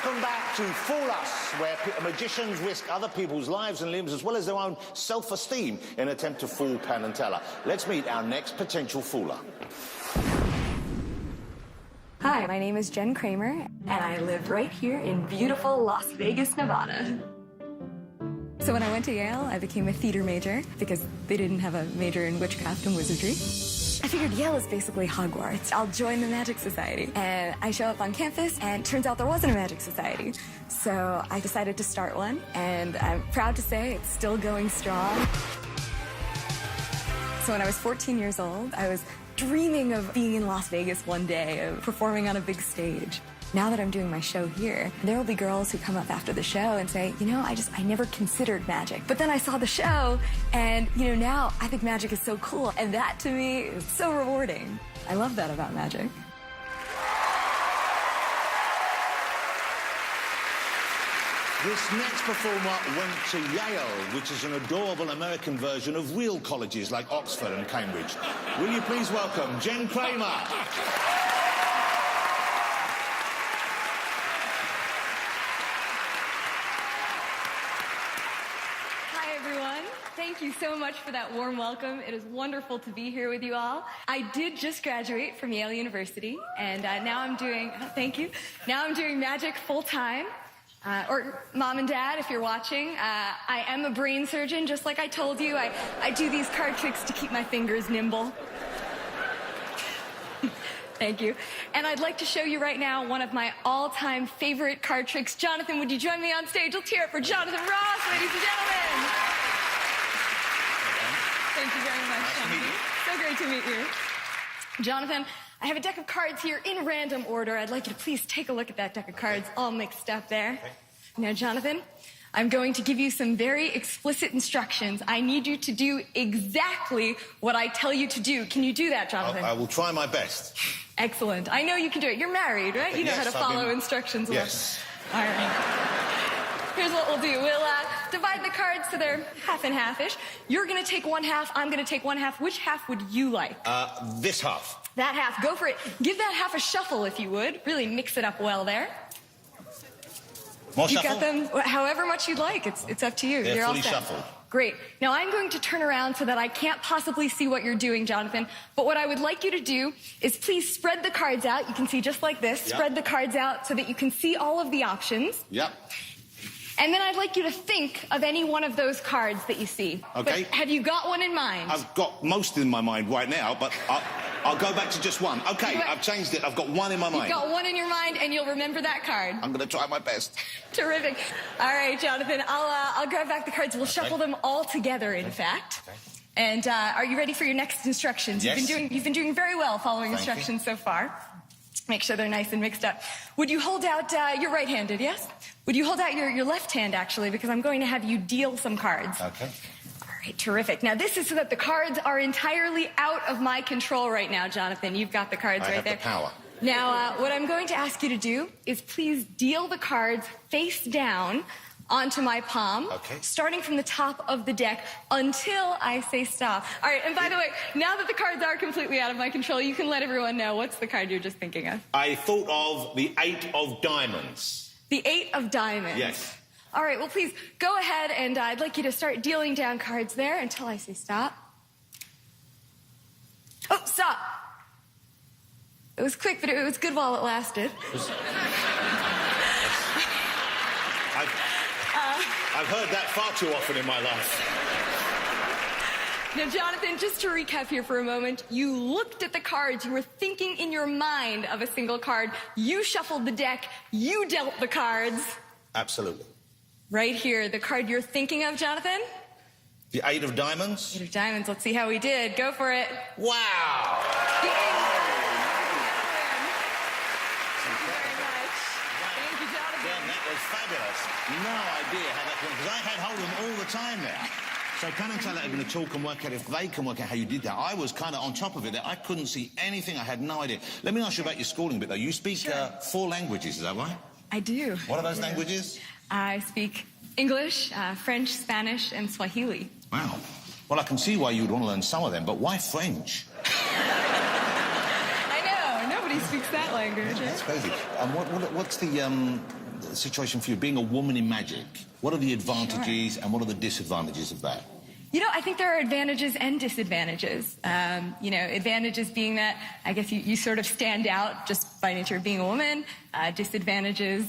Welcome back to Fool Us, where magicians risk other people's lives and limbs as well as their own self-esteem in an attempt to fool Penn and Teller. Let's meet our next potential fooler. Hi, my name is Jen Kramer, and I live right here in beautiful Las Vegas, Nevada. So when I went to Yale, I became a theater major because they didn't have a major in witchcraft and wizardry. I figured Yale is basically Hogwarts. I'll join the Magic Society. And I show up on campus, and turns out there wasn't a Magic Society. So I decided to start one, and I'm proud to say it's still going strong. So when I was 14 years old, I was dreaming of being in Las Vegas one day, of performing on a big stage. Now that I'm doing my show here, there will be girls who come up after the show and say, you know, I never considered magic. But then I saw the show, and, you know, now I think magic is so cool. And that, to me, is so rewarding. I love that about magic. This next performer went to Yale, which is an adorable American version of real colleges like Oxford and Cambridge. Will you please welcome Jen Kramer? Thank you so much for that warm welcome. It is wonderful to be here with you all. I did just graduate from Yale University, and now I'm doing, thank you, now I'm doing magic full-time. Or Mom and Dad, if you're watching, I am a brain surgeon, just like I told you. I do these card tricks to keep my fingers nimble. Thank you. And I'd like to show you right now one of my all-time favorite card tricks. Jonathan, would you join me on stage? Let's hear it for Jonathan Ross, ladies and gentlemen. Thank you very much, Jonathan. So great to meet you. Jonathan, I have a deck of cards here in random order. I'd like you to please take a look at that deck of cards, all mixed up there. Now, Jonathan, I'm going to give you some very explicit instructions. I need you to do exactly what I tell you to do. Can you do that, Jonathan? I will try my best. Excellent. I know you can do it. You're married, right? You know how to follow instructions. Yes. All right. Here's what we'll do. We'll divide the cards so they're half and half-ish. You're going to take one half. I'm going to take one half. Which half would you like? This half. That half. Go for it. Give that half a shuffle, if you would. Really mix it up well there. More you shuffle? Got them however much you'd like. It's up to you. They're You're fully all set. shuffled. Great. Now I'm going to turn around so that I can't possibly see what you're doing, Jonathan. But what I would like you to do is please spread the cards out. You can see just like this. Yep. Spread the cards out so that you can see all of the options. Yep. And then I'd like you to think of any one of those cards that you see. Okay. But have you got one in mind? I've got most in my mind right now, but I'll go back to just one. Okay, I've changed it. I've got one in my mind. You've got one in your mind, and you'll remember that card. I'm going to try my best. Terrific. All right, Jonathan, I'll grab back the cards. We'll shuffle them all together, in fact. Okay. And are you ready for your next instructions? Yes. You've been doing very well following Thank instructions so far. Make sure they're nice and mixed up. Would you hold out, you're right-handed, yes? Would you hold out your left hand, actually, because I'm going to have you deal some cards. Okay. All right, terrific. Now, this is so that the cards are entirely out of my control right now, Jonathan. You've got the cards right there. I have the power. Now, what I'm going to ask you to do is please deal the cards face down onto my palm, okay, starting from the top of the deck until I say stop. All right, and by the way, now that the cards are completely out of my control, you can let everyone know what's the card you're just thinking of. I thought of the 8 of diamonds. The 8 of diamonds? Yes. All right, well, please go ahead, and I'd like you to start dealing down cards there until I say stop. Oh, stop. It was quick, but it was good while it lasted. I've heard that far too often in my life. Now, Jonathan, just to recap here for a moment, you looked at the cards, you were thinking in your mind of a single card, you shuffled the deck, you dealt the cards. Absolutely. Right here, the card you're thinking of, Jonathan? The 8 of diamonds? 8 of diamonds, let's see how we did. Go for it. Wow! The 8 of diamonds. Thank you very much. Thank you, Jonathan. Well, that was fabulous. No idea how that went, because I had hold of them all the time there. So Penn and Teller are going to talk and work out if they can work out how you did that. I was kind of on top of it there. I couldn't see anything. I had no idea. Let me ask you about your schooling bit, though. You speak 4 languages, is that right? I do. What are those languages? I speak English, French, Spanish, and Swahili. Wow. Well, I can see why you would want to learn some of them, but why French? I know. Nobody Nobody speaks that language. That's crazy. And what's the situation for you, being a woman in magic? What are the advantages and what are the disadvantages of that? You know, I think there are advantages and disadvantages. You know, advantages being that I guess you sort of stand out just by nature of being a woman. Disadvantages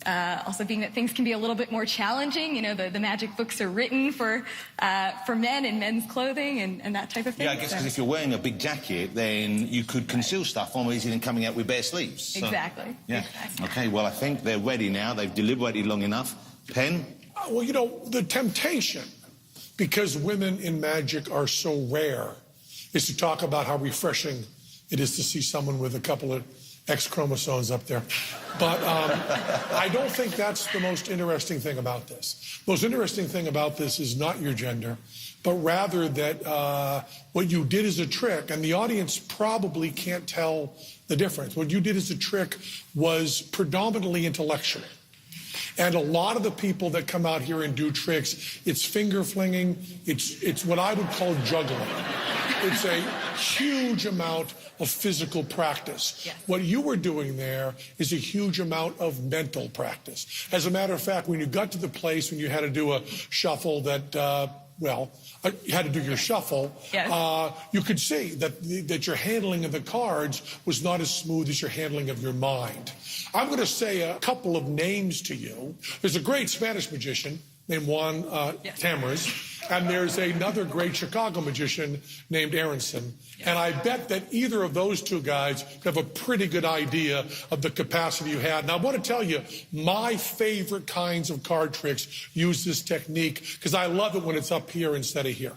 also being that things can be a little bit more challenging. You know, the magic books are written for men in men's clothing and that type of thing. Yeah, I guess because if you're wearing a big jacket, then you could conceal stuff far more easily than coming out with bare sleeves. So, exactly. yeah. Exactly. Okay, well, I think they're ready now. They've deliberated long enough. Pen? Well, you know, the temptation, because women in magic are so rare, is to talk about how refreshing it is to see someone with a couple of X chromosomes up there. But I don't think that's the most interesting thing about this. The most interesting thing about this is not your gender, but rather that what you did as a trick, and the audience probably can't tell the difference. What you did as a trick was predominantly intellectual. And a lot of the people that come out here and do tricks, it's finger flinging, it's what I would call juggling. It's a huge amount of physical practice. Yes. What you were doing there is a huge amount of mental practice. As a matter of fact, when you got to the place when you had to do a shuffle that, you had to do your shuffle, yes. You could see that your handling of the cards was not as smooth as your handling of your mind. I'm going to say a couple of names to you. There's a great Spanish magician named Juan Tamariz, and there's another great Chicago magician named Aronson. And I bet that either of those two guys have a pretty good idea of the capacity you had. And I want to tell you, my favorite kinds of card tricks use this technique because I love it when it's up here instead of here.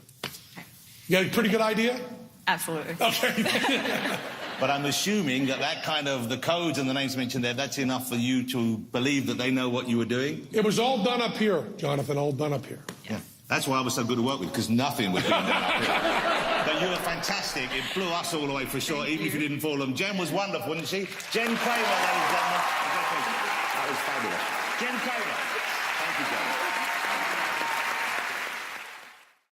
You got a pretty good idea? Absolutely. Okay. But I'm assuming that kind of, the codes and the names mentioned there, that's enough for you to believe that they know what you were doing? It was all done up here, Jonathan, all done up here. Yeah. That's why I was so good to work with, because nothing was being done up here. But you were fantastic. It blew us all away for sure, even if you didn't fall them. Jen was wonderful, wasn't she? Jen Kramer, ladies and gentlemen. That was fabulous. Jen Kramer. Thank you, Jen.